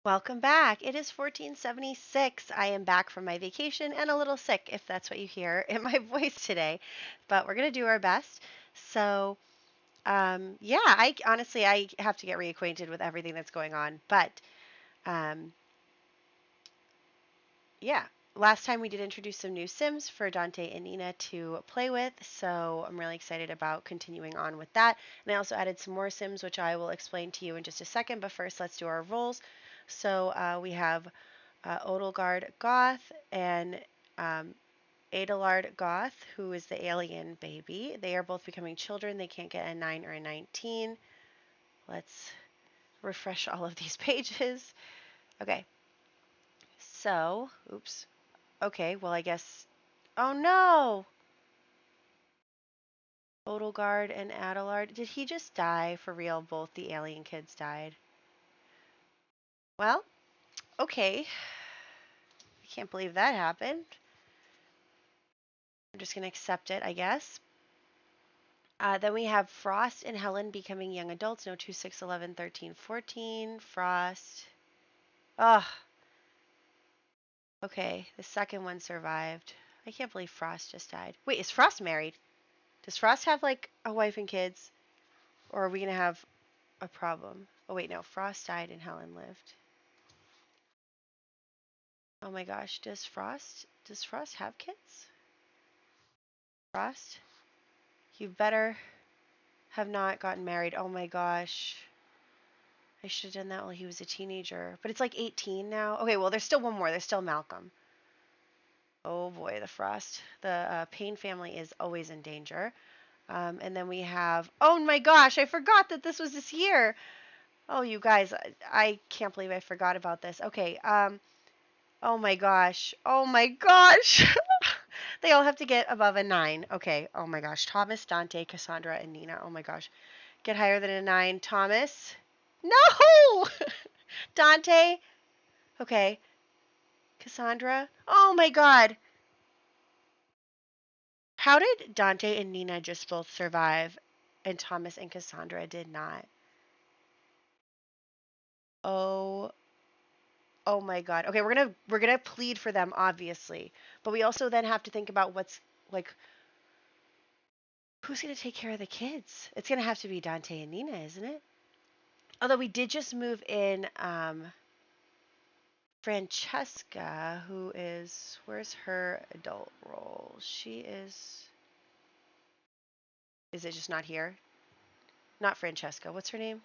Welcome back. It is 1476. I am back from my vacation and a little sick, if that's what you hear in my voice today. But we're going to do our best. So, yeah, I honestly, I have to get reacquainted with everything that's going on. But, um, yeah, last time we did introduce some new Sims for Dante and Nina to play with. So I'm really excited about continuing on with that. And I also added some more Sims, which I will explain to you in just a second. But first, let's do our roles. So we have Odelgard Goth and um, Adelard Goth, who is the alien baby. They are both becoming children. They can't get a 9 or a 19. Let's refresh all of these pages. Okay, so, oops. Okay, well, I guess. Oh no! Odelgard and Adelard. Did he just die for real? Both the alien kids died. Well, okay. I can't believe that happened. I'm just going to accept it, I guess. Then we have Frost and Helen becoming young adults. No 2, 6, 11, 13, 14. Frost. Ugh. Okay, the second one survived. I can't believe Frost just died. Wait, is Frost married? Does Frost have like a wife and kids? Or are we going to have a problem? Oh, wait, no. Frost died and Helen lived. Oh my gosh, does Frost have kids? Frost? You better have not gotten married. Oh my gosh. I should have done that while he was a teenager. But it's like 18 now. Okay, well, there's still one more. There's still Malcolm. Oh boy, the Frost. The Payne family is always in danger. And then we have, oh my gosh, I forgot that this was this year. Oh, you guys, I can't believe I forgot about this. Okay, oh my gosh. Oh my gosh. They all have to get above a 9. Okay, oh my gosh. Thomas, Dante, Cassandra, and Nina. Oh my gosh. Get higher than a 9. Thomas. No! Dante. Okay. Cassandra. Oh my god. How did Dante and Nina just both survive and Thomas and Cassandra did not? Oh, oh my god. Okay, we're gonna plead for them obviously, but we also then have to think about what's like who's gonna take care of the kids? It's gonna have to be Dante and Nina, isn't it? Although we did just move in Francesca, who is where's her adult role? She is it just not here? Not Francesca. What's her name?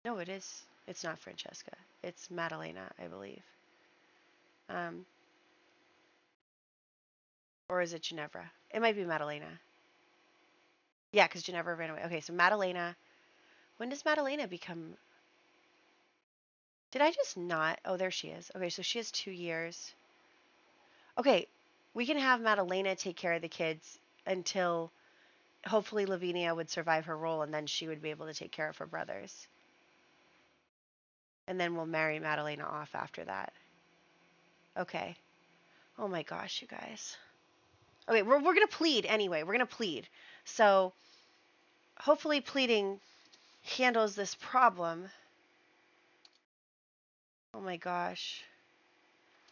No, it is. It's not Francesca. It's Madalena, I believe. Um, or is it Ginevra? It might be Madalena. Yeah, because Ginevra ran away. Okay, so Madalena. When does Madalena become? Did I just not? Oh, there she is. Okay, so she has 2 years. Okay, we can have Madalena take care of the kids until hopefully Lavinia would survive her role and then she would be able to take care of her brothers. And then we'll marry Madalena off after that. Okay. Oh my gosh, you guys. Okay, we're going to plead anyway. We're going to plead. So hopefully pleading handles this problem. Oh my gosh.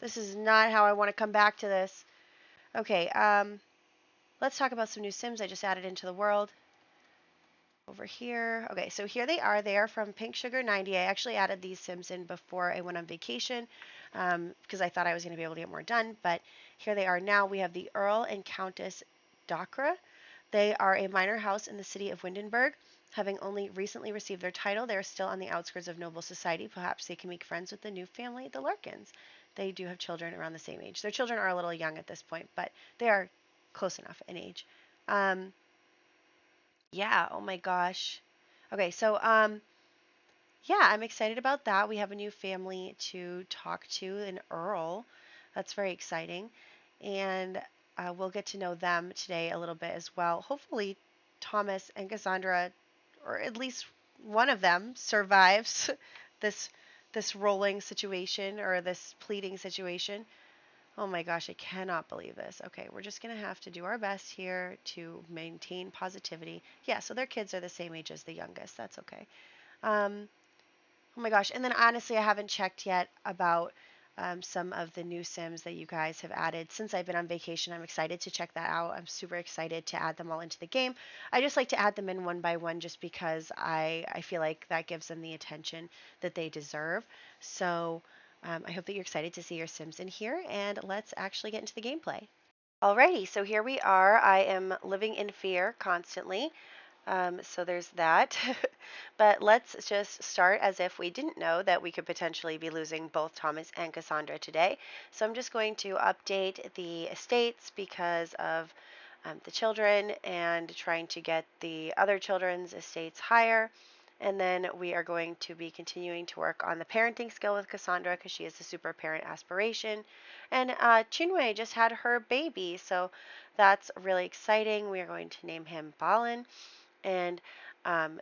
This is not how I want to come back to this. Okay, let's talk about some new Sims I just added into the world. Over here. Okay, so here they are. They are from Pink Sugar 90. I actually added these Sims in before I went on vacation because I thought I was going to be able to get more done. But here they are now. We have the Earl and Countess Dakra. They are a minor house in the city of Windenburg. Having only recently received their title, they are still on the outskirts of noble society. Perhaps they can make friends with the new family, the Larkins. They do have children around the same age. Their children are a little young at this point, but they are close enough in age. Yeah, oh my gosh. Okay, so yeah, I'm excited about that. We have a new family to talk to, an Earl. That's very exciting. And we'll get to know them today a little bit as well. Hopefully, Thomas and Cassandra, or at least one of them, survives this this rolling situation or this pleading situation. Oh my gosh, I cannot believe this. Okay, we're just going to have to do our best here to maintain positivity. Yeah, so their kids are the same age as the youngest. That's okay. Oh Oh my gosh. And then honestly, I haven't checked yet about some of the new Sims that you guys have added since I've been on vacation. I'm excited to check that out. I'm super excited to add them all into the game. I just like to add them in one by one just because I feel like that gives them the attention that they deserve. So I hope that you're excited to see your Sims in here, and let's actually get into the gameplay. Alrighty, so here we are. I am living in fear constantly. So there's that. But let's just start as if we didn't know that we could potentially be losing both Thomas and Cassandra today. So I'm just going to update the estates because of the children and trying to get the other children's estates higher. And then we are going to be continuing to work on the parenting skill with Cassandra because she has the super parent aspiration. And Chinwe just had her baby, so that's really exciting. We are going to name him Balin. And um,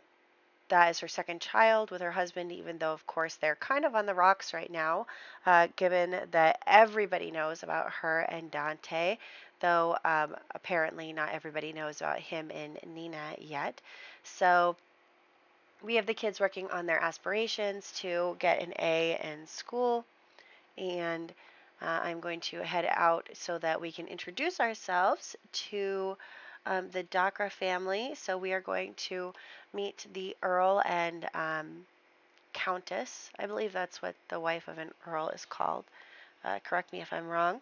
that is her second child with her husband, even though, of course, they're kind of on the rocks right now, given that everybody knows about her and Dante, though apparently not everybody knows about him and Nina yet. So we have the kids working on their aspirations to get an A in school, and I'm going to head out so that we can introduce ourselves to the Dakra family. So we are going to meet the Earl and Countess. I believe that's what the wife of an Earl is called. Correct me if I'm wrong.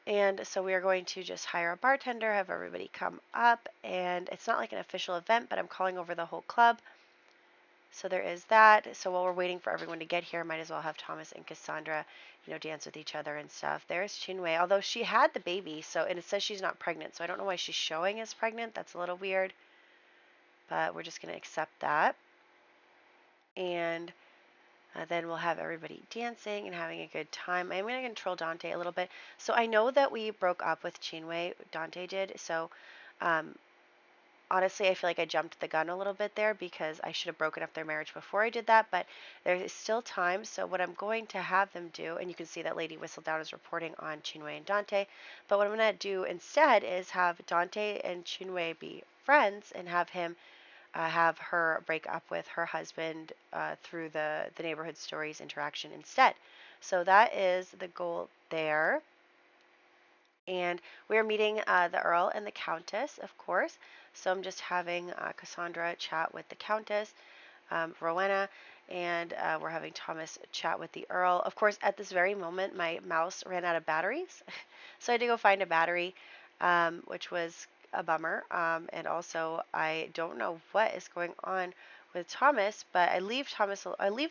And so we are going to just hire a bartender, have everybody come up, and it's not like an official event, but I'm calling over the whole club. So there is that. So while we're waiting for everyone to get here, might as well have Thomas and Cassandra, dance with each other and stuff. There's Chinwe, although she had the baby, and it says she's not pregnant, so I don't know why she's showing as pregnant. That's a little weird, but we're just going to accept that. And then we'll have everybody dancing and having a good time. I'm going to control Dante a little bit. So I know that we broke up with Chinwe, Dante did, so honestly, I feel like I jumped the gun a little bit there because I should have broken up their marriage before I did that, but there is still time. So what I'm going to have them do, and you can see that Lady Whistledown is reporting on Chinwe and Dante, but what I'm going to do instead is have Dante and Chinwe be friends and have him have her break up with her husband through the neighborhood stories interaction instead. So that is the goal there. And we're meeting the Earl and the Countess, of course. So I'm just having Cassandra chat with the Countess, Rowena, and we're having Thomas chat with the Earl. Of course, at this very moment, my mouse ran out of batteries. So I had to go find a battery, which was a bummer. And also, I don't know what is going on with Thomas, but I leave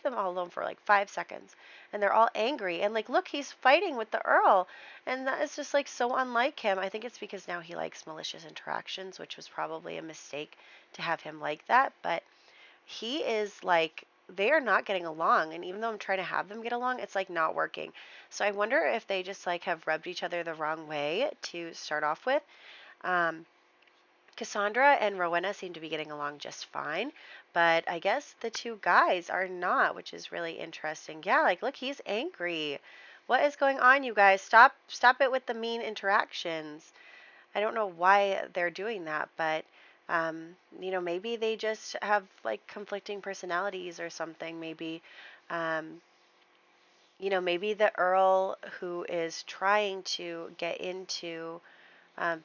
them all alone for like 5 seconds, and they're all angry. And like, look, he's fighting with the Earl, and that is just like so unlike him. I think it's because now he likes malicious interactions, which was probably a mistake to have him like that. But he is like, they are not getting along, and even though I'm trying to have them get along, it's like not working. So I wonder if they just like have rubbed each other the wrong way to start off with. Cassandra and Rowena seem to be getting along just fine, but I guess the two guys are not, which is really interesting. Yeah, like look, he's angry. What is going on, you guys? Stop it with the mean interactions. I don't know why they're doing that, but maybe they just have like conflicting personalities or something. Maybe maybe the Earl who is trying to get into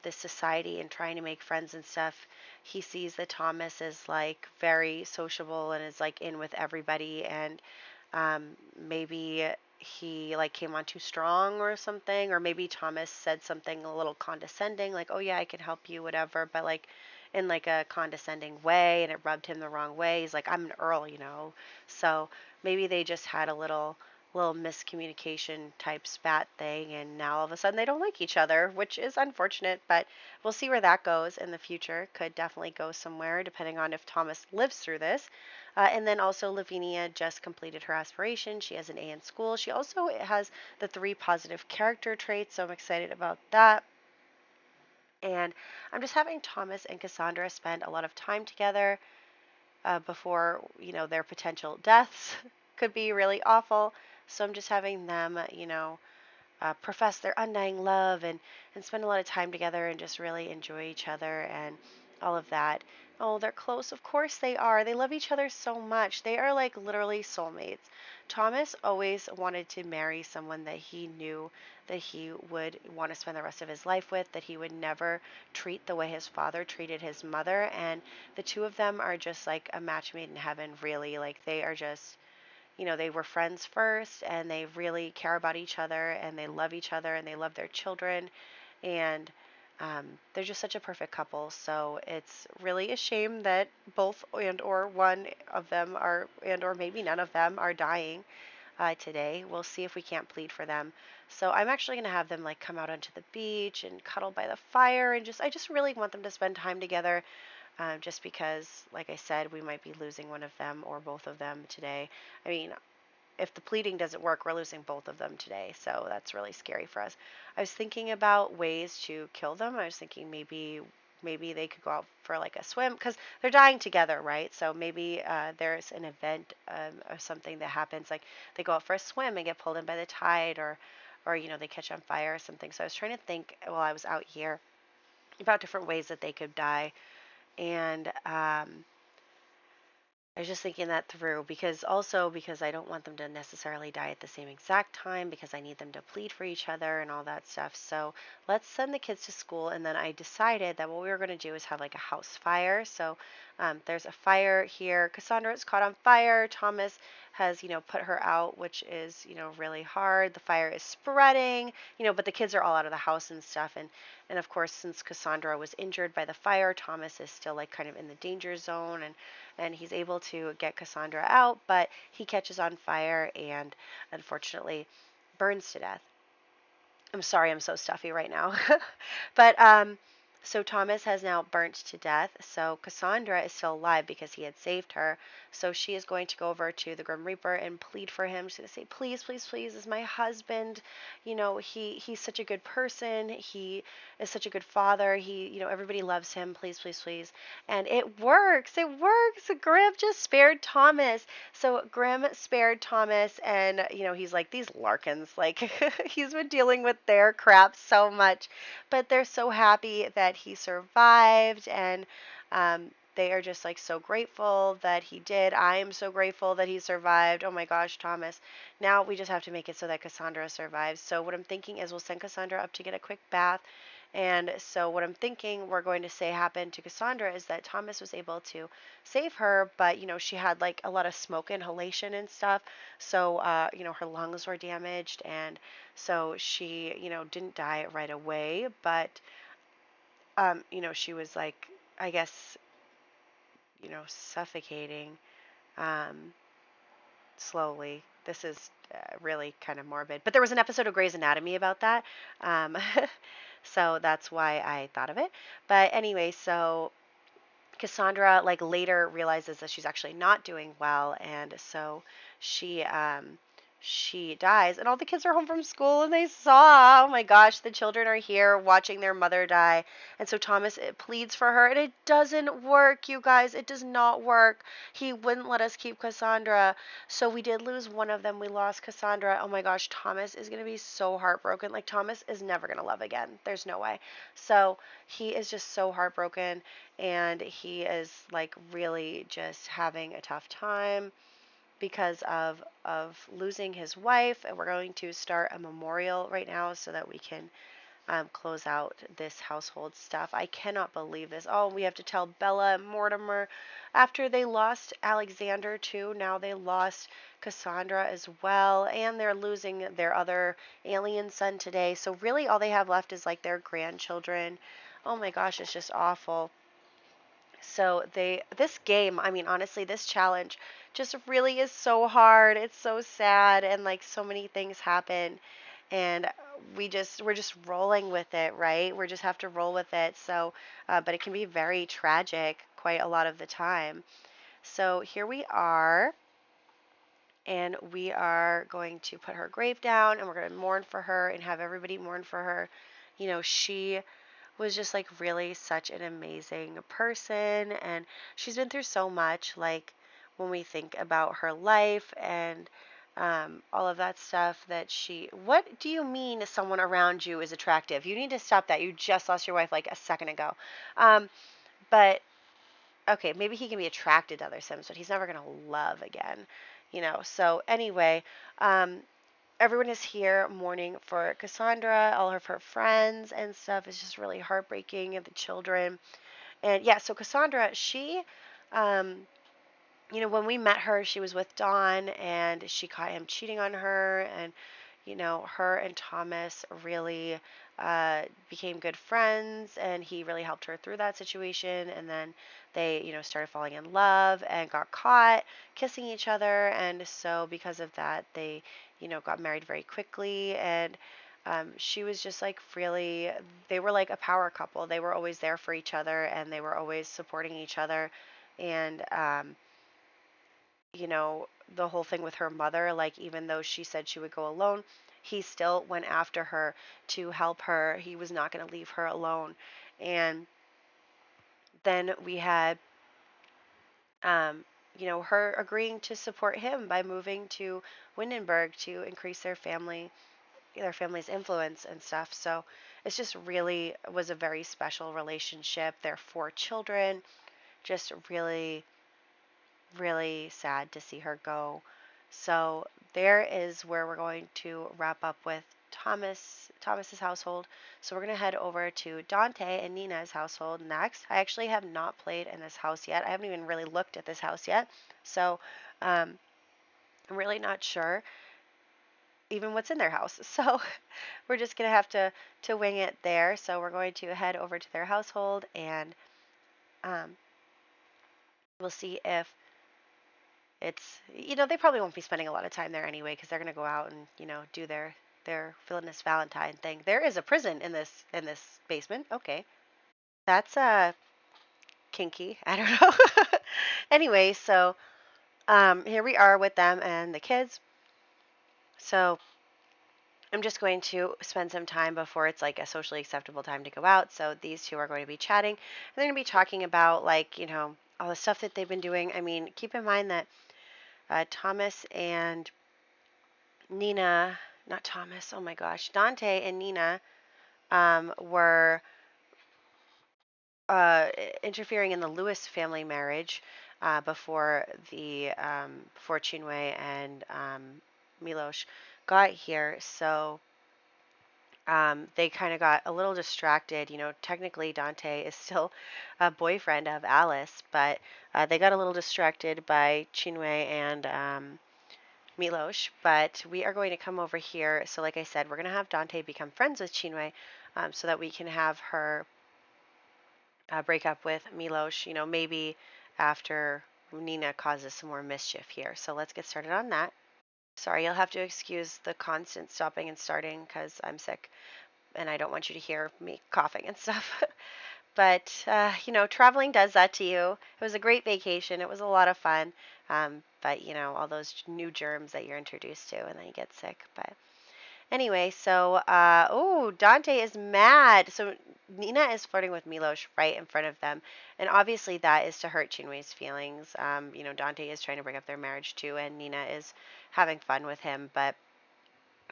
this society and trying to make friends and stuff, he sees that Thomas is like very sociable and is like in with everybody, and maybe he like came on too strong or something, or maybe Thomas said something a little condescending, like, oh yeah, I can help you, whatever, but like in like a condescending way, and it rubbed him the wrong way. He's like, I'm an Earl. So maybe they just had a little miscommunication type spat thing, and now all of a sudden they don't like each other, which is unfortunate, but we'll see where that goes in the future. Could definitely go somewhere depending on if Thomas lives through this. And then also Lavinia just completed her aspiration. She has an A in school. She also has the 3 positive character traits, so I'm excited about that. And I'm just having Thomas and Cassandra spend a lot of time together before, their potential deaths could be really awful. So I'm just having them, profess their undying love and spend a lot of time together and just really enjoy each other and all of that. Oh, they're close. Of course they are. They love each other so much. They are like literally soulmates. Thomas always wanted to marry someone that he knew that he would want to spend the rest of his life with, that he would never treat the way his father treated his mother. And the two of them are just like a match made in heaven, really. Like they are just, they were friends first and they really care about each other and they love each other and they love their children. And they're just such a perfect couple. So it's really a shame that both and or one of them are, and or maybe none of them are dying today. We'll see if we can't plead for them. So I'm actually going to have them like come out onto the beach and cuddle by the fire and I just really want them to spend time together. Just because, like I said, we might be losing one of them or both of them today. I mean, if the pleading doesn't work, we're losing both of them today. So that's really scary for us. I was thinking about ways to kill them. I was thinking maybe they could go out for like a swim because they're dying together, right? So maybe there's an event or something that happens, like they go out for a swim and get pulled in by the tide, or they catch on fire or something. So I was trying to think while I was out here about different ways that they could die, and I was just thinking that through because I don't want them to necessarily die at the same exact time because I need them to plead for each other and all that stuff. So let's send the kids to school. And then I decided that what we were going to do is have like a house fire. So there's a fire here. Cassandra is caught on fire. Thomas has, put her out, which is, really hard. The fire is spreading, but the kids are all out of the house and stuff. And of course, since Cassandra was injured by the fire, Thomas is still like kind of in the danger zone, and he's able to get Cassandra out, but he catches on fire and unfortunately burns to death. I'm sorry, I'm so stuffy right now. But so Thomas has now burnt to death. So Cassandra is still alive because he had saved her. So she is going to go over to the Grim Reaper and plead for him. She's going to say, please, please, please, is my husband. He's such a good person. He is such a good father. Everybody loves him. Please, please, please. And it works. It works. Grim just spared Thomas. So Grim spared Thomas, and he's like, these Larkins, like he's been dealing with their crap so much, but they're so happy that he survived, and they are just like so grateful that he did. I am so grateful that he survived. Oh my gosh, Thomas. Now we just have to make it so that Cassandra survives. So what I'm thinking is we'll send Cassandra up to get a quick bath. And so what I'm thinking we're going to say happened to Cassandra is that Thomas was able to save her, but she had like a lot of smoke inhalation and stuff. So her lungs were damaged, and so she didn't die right away, but she was like, I guess, suffocating um, slowly. This is really kind of morbid. But there was an episode of Grey's Anatomy about that. Um, so that's why I thought of it. But anyway, so Cassandra like later realizes that she's actually not doing well, and so she she dies, and all the kids are home from school and they saw, oh my gosh, the children are here watching their mother die. And so Thomas pleads for her, and it doesn't work, you guys. It does not work. He wouldn't let us keep Cassandra. So we did lose one of them. We lost Cassandra. Oh my gosh, Thomas is going to be so heartbroken. Like, Thomas is never going to love again. There's no way. So he is just so heartbroken, and he is like really just having a tough time because of losing his wife. And we're going to start a memorial right now so that we can close out this household stuff. I cannot believe this. Oh, we have to tell Bella and Mortimer after they lost Alexander too. Now they lost Cassandra as well, and they're losing their other alien son today. So really all they have left is like their grandchildren. Oh my gosh, it's just awful. So this game, I mean, honestly, this challenge just really is so hard. It's so sad, and like so many things happen, and we're just rolling with it, right? We just have to roll with it. So, but it can be very tragic quite a lot of the time. So here we are, and we are going to put her grave down, and we're going to mourn for her and have everybody mourn for her. She was just like really such an amazing person, and she's been through so much, like when we think about her life and all of that stuff that what do you mean someone around you is attractive? You need to stop that. You just lost your wife like a second ago. But okay, maybe he can be attracted to other Sims, but he's never gonna love again, you know. So anyway, everyone is here mourning for Cassandra. All of her friends and stuff is just really heartbreaking, and the children. And yeah, so Cassandra, she, um, you know, when we met her, she was with Don, and she caught him cheating on her, and you know, her and Thomas really became good friends, and he really helped her through that situation. And then they, you know, started falling in love and got caught kissing each other, and so because of that, they, you know, got married very quickly. And she was just like really, they were like a power couple. They were always there for each other, and they were always supporting each other. And you know, the whole thing with her mother, like even though she said she would go alone, he still went after her to help her. He was not going to leave her alone. And then we had, um, you know, her agreeing to support him by moving to Windenburg to increase their family's influence and stuff. So it's just really was a very special relationship. Their 4 children, just really really sad to see her go. So there is where we're going to wrap up with Thomas's household. So we're going to head over to Dante and Nina's household next. I actually have not played in this house yet. I haven't even really looked at this house yet. So I'm really not sure even what's in their house. So we're just going to have to wing it there. So we're going to head over to their household, and um, we'll see if it's, you know, they probably won't be spending a lot of time there anyway, because they're going to go out and, you know, do their villainous Valentine thing. There is a prison in this basement. Okay, that's kinky. I don't know. Anyway, so here we are with them and the kids. So I'm just going to spend some time before it's like a socially acceptable time to go out. So these two are going to be chatting, and they're going to be talking about, like, you know, all the stuff that they've been doing. I mean, keep in mind that Thomas and Nina, not Thomas, oh my gosh, Dante and Nina were uh, interfering in the Lewis family marriage before Chinwe and Milosh got here. So they kind of got a little distracted. You know, technically Dante is still a boyfriend of Alice, but they got a little distracted by Chinwe and Milosh, but we are going to come over here. So like I said, we're going to have Dante become friends with Chinwe, so that we can have her break up with Milosh, you know, maybe after Nina causes some more mischief here. So let's get started on that. Sorry, you'll have to excuse the constant stopping and starting because I'm sick and I don't want you to hear me coughing and stuff. But, you know, traveling does that to you. It was a great vacation. It was a lot of fun. But, you know, all those new germs that you're introduced to, and then you get sick. But anyway, so, oh, Dante is mad. So Nina is flirting with Milosh right in front of them. And obviously that is to hurt Chinwe's feelings. You know, Dante is trying to bring up their marriage too, and Nina is having fun with him. But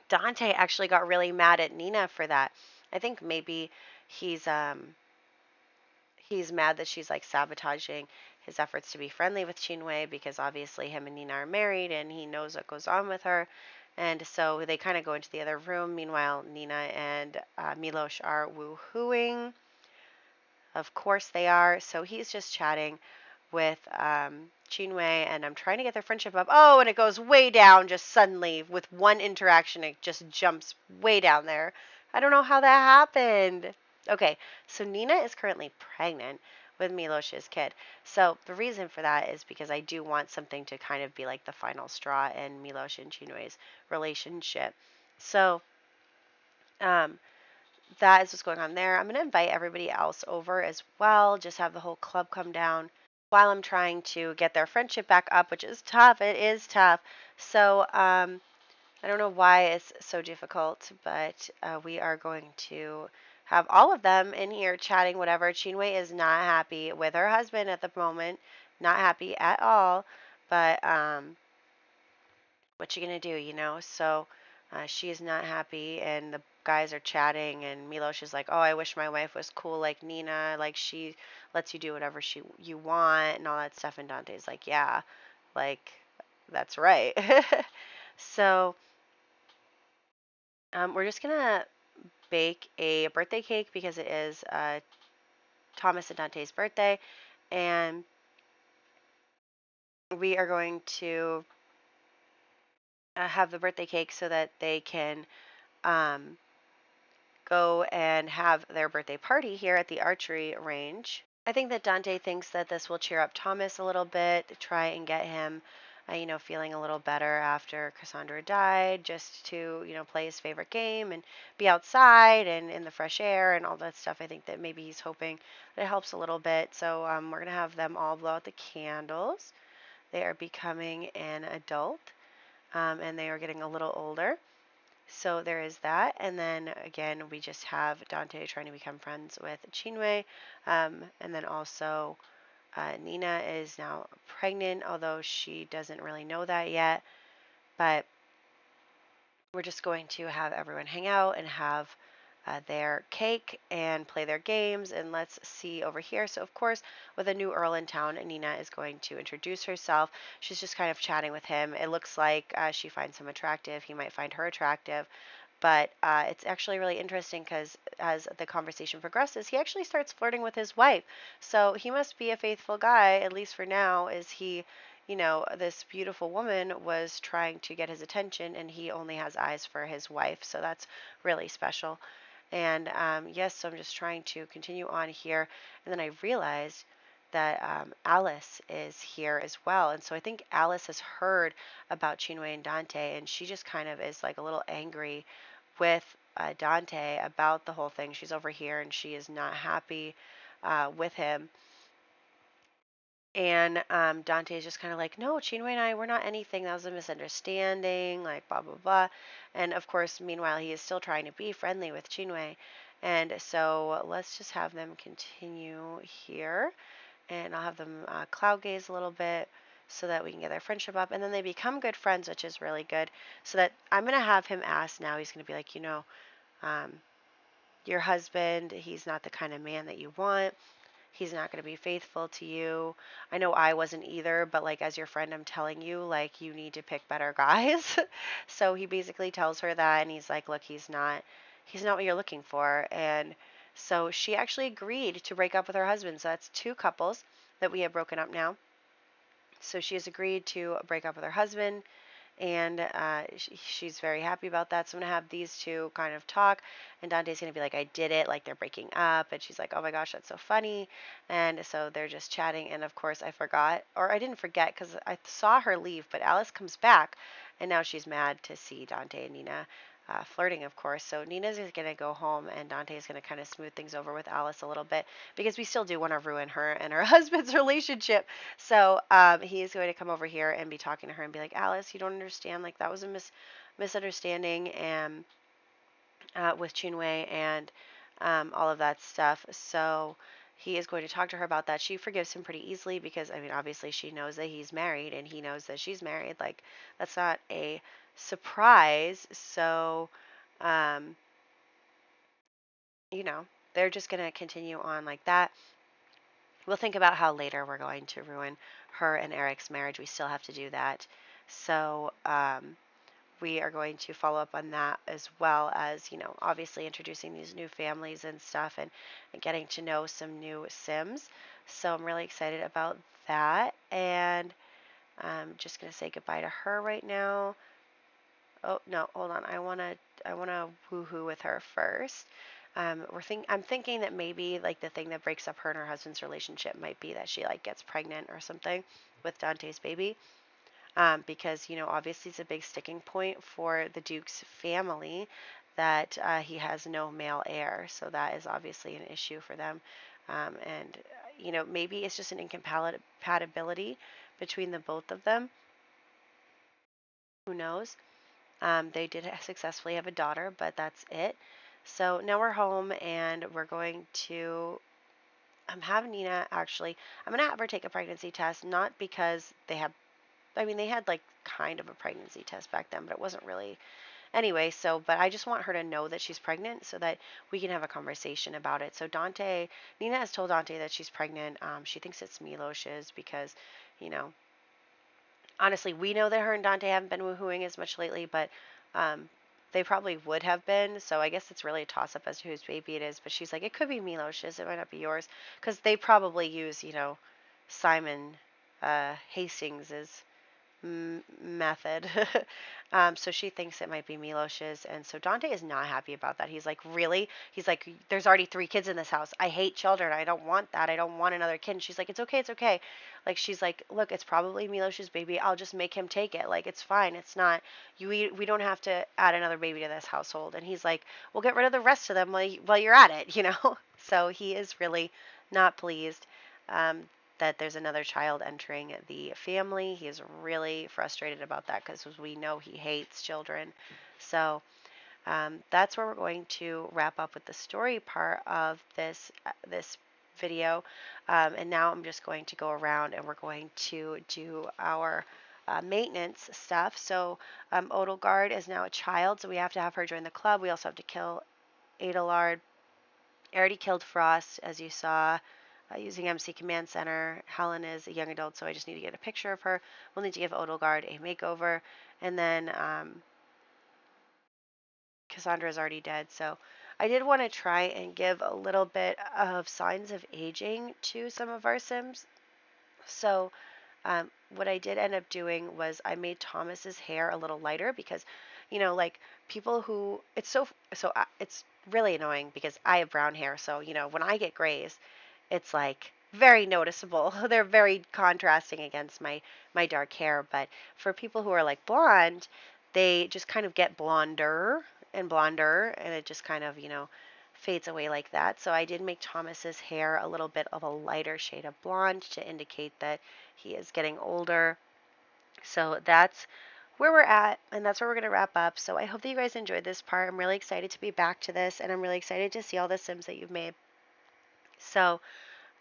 Dante actually got really mad at Nina for that. I think maybe he's, he's mad that she's like sabotaging his efforts to be friendly with Chinwe, because obviously him and Nina are married and he knows what goes on with her. And so they kind of go into the other room. Meanwhile, Nina and Milosh are woohooing. Of course they are. So he's just chatting with Chinwe, and I'm trying to get their friendship up. Oh, and it goes way down just suddenly with one interaction. It just jumps way down there. I don't know how that happened. Okay, so Nina is currently pregnant with Milosh's kid. So the reason for that is because I do want something to kind of be like the final straw in Milosh and Chinwe's relationship. So um, that is what's going on there. I'm going to invite everybody else over as well, just have the whole club come down while I'm trying to get their friendship back up, which is tough. It is tough. So I don't know why it's so difficult, but we are going to have all of them in here chatting whatever. Chinwe is not happy with her husband at the moment, not happy at all, but what you gonna do, you know? So She is not happy, and the guys are chatting, and Milos is like, "Oh, I wish my wife was cool like Nina, like she lets you do whatever you want and all that stuff." And Dante's like, "Yeah, like that's right." So we're just gonna bake a birthday cake because it is Thomas and Dante's birthday, and we are going to have the birthday cake so that they can um, go and have their birthday party here at the archery range. I think that Dante thinks that this will cheer up Thomas a little bit, try and get him, feeling a little better after Cassandra died, just to, play his favorite game and be outside and in the fresh air and all that stuff. I think that maybe he's hoping that it helps a little bit. So we're going to have them all blow out the candles. They are becoming an adult, and they are getting a little older. So there is that. And then again, we just have Dante trying to become friends with Chinwe. And then also Nina is now pregnant, although she doesn't really know that yet. But we're just going to have everyone hang out and have their cake and play their games. And let's see over here. So, of course, with a new Earl in town, Nina is going to introduce herself. She's just kind of chatting with him. It looks like she finds him attractive. He might find her attractive. But it's actually really interesting because as the conversation progresses, he actually starts flirting with his wife. So he must be a faithful guy, at least for now, is he, this beautiful woman was trying to get his attention and he only has eyes for his wife. So that's really special. And yes, so I'm just trying to continue on here. And then I realized that Alice is here as well. And so I think Alice has heard about Chinwe and Dante, and she just kind of is like a little angry with Dante about the whole thing. She's over here and she is not happy with him. And Dante is just kind of like, no, Chinwe and I, we're not anything. That was a misunderstanding, like blah, blah, blah. And of course, meanwhile, he is still trying to be friendly with Chinwe. And so let's just have them continue here. And I'll have them cloud gaze a little bit so that we can get their friendship up. And then they become good friends, which is really good. So that I'm going to have him ask now. He's going to be like, um, your husband, he's not the kind of man that you want. He's not going to be faithful to you. I know I wasn't either, but like as your friend, I'm telling you, like you need to pick better guys. So he basically tells her that, and he's like, look, he's not what you're looking for. And so she actually agreed to break up with her husband. So that's two couples that we have broken up now. So she has agreed to break up with her husband, and she's very happy about that. So I'm going to have these two kind of talk, and Dante's going to be like, I did it, like they're breaking up, and she's like, oh my gosh, that's so funny. And so they're just chatting, and of course I forgot, or I didn't forget because I saw her leave, but Alice comes back, and now she's mad to see Dante and Nina flirting, of course. So Nina's going to go home, and Dante is going to kind of smooth things over with Alice a little bit because we still do want to ruin her and her husband's relationship. So he is going to come over here and be talking to her and be like, Alice, you don't understand. Like that was a misunderstanding and with Chinwe and all of that stuff. So he is going to talk to her about that. She forgives him pretty easily because, I mean, obviously she knows that he's married and he knows that she's married. Like, that's not a surprise. So, um, they're just going to continue on like that. We'll think about how later we're going to ruin her and Eric's marriage. We still have to do that. So, we are going to follow up on that as well as, obviously introducing these new families and stuff and getting to know some new Sims. So I'm really excited about that. And I'm just going to say goodbye to her right now. Oh, no, hold on. I want to woohoo with her first. I'm thinking that maybe like the thing that breaks up her and her husband's relationship might be that she like gets pregnant or something with Dante's baby. Because, obviously it's a big sticking point for the Duke's family that he has no male heir. So that is obviously an issue for them. And, maybe it's just an incompatibility between the both of them. Who knows? They did successfully have a daughter, but that's it. So now we're home and we're going to have Nina actually, I'm going to have her take a pregnancy test, not because they had like kind of a pregnancy test back then, but it wasn't really Anyway, so, but I just want her to know that she's pregnant so that we can have a conversation about it. So Nina has told Dante that she's pregnant. She thinks it's Milos's because, you know, honestly, we know that her and Dante haven't been woohooing as much lately, but um, they probably would have been. So I guess it's really a toss up as to whose baby it is. But she's like, it could be Milos's. It might not be yours. Because they probably use, you know, Simon Hastings's method. So she thinks it might be Milos's, and so Dante is not happy about that. He's like, really? He's like, there's already 3 kids in this house. I hate children. I don't want that. I don't want another kid. And she's like, it's okay. It's okay. Like, she's like, look, it's probably Milos's baby. I'll just make him take it. Like, it's fine. It's not, we don't have to add another baby to this household. And he's like, we'll get rid of the rest of them while you're at it, you know? So he is really not pleased. Um, that there's another child entering the family. He is really frustrated about that because we know he hates children. So that's where we're going to wrap up with the story part of this video. And now I'm just going to go around and we're going to do our maintenance stuff. So Odelgard is now a child, so we have to have her join the club. We also have to kill Adelard. I already killed Frost, as you saw, using MC Command Center. Helen is a young adult, so I just need to get a picture of her. We'll need to give Odelgard a makeover. And then Cassandra's already dead, so I did want to try and give a little bit of signs of aging to some of our Sims. So what I did end up doing was I made Thomas's hair a little lighter because, you know, like people who it's really annoying because I have brown hair. So, you know, when I get grays, it's like very noticeable. They're very contrasting against my dark hair. But for people who are like blonde, they just kind of get blonder and it just kind of, you know, fades away like that. So I did make Thomas's hair a little bit of a lighter shade of blonde to indicate that he is getting older. So that's where we're at, and that's where we're going to wrap up. So I hope that you guys enjoyed this part. I'm really excited to be back to this, and I'm really excited to see all the Sims that you've made. So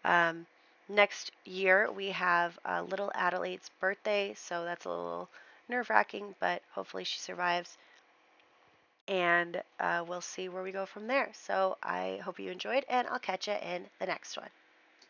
um, next year we have little Adelaide's birthday, so that's a little nerve-wracking, but hopefully she survives. And we'll see where we go from there. So I hope you enjoyed, and I'll catch you in the next one.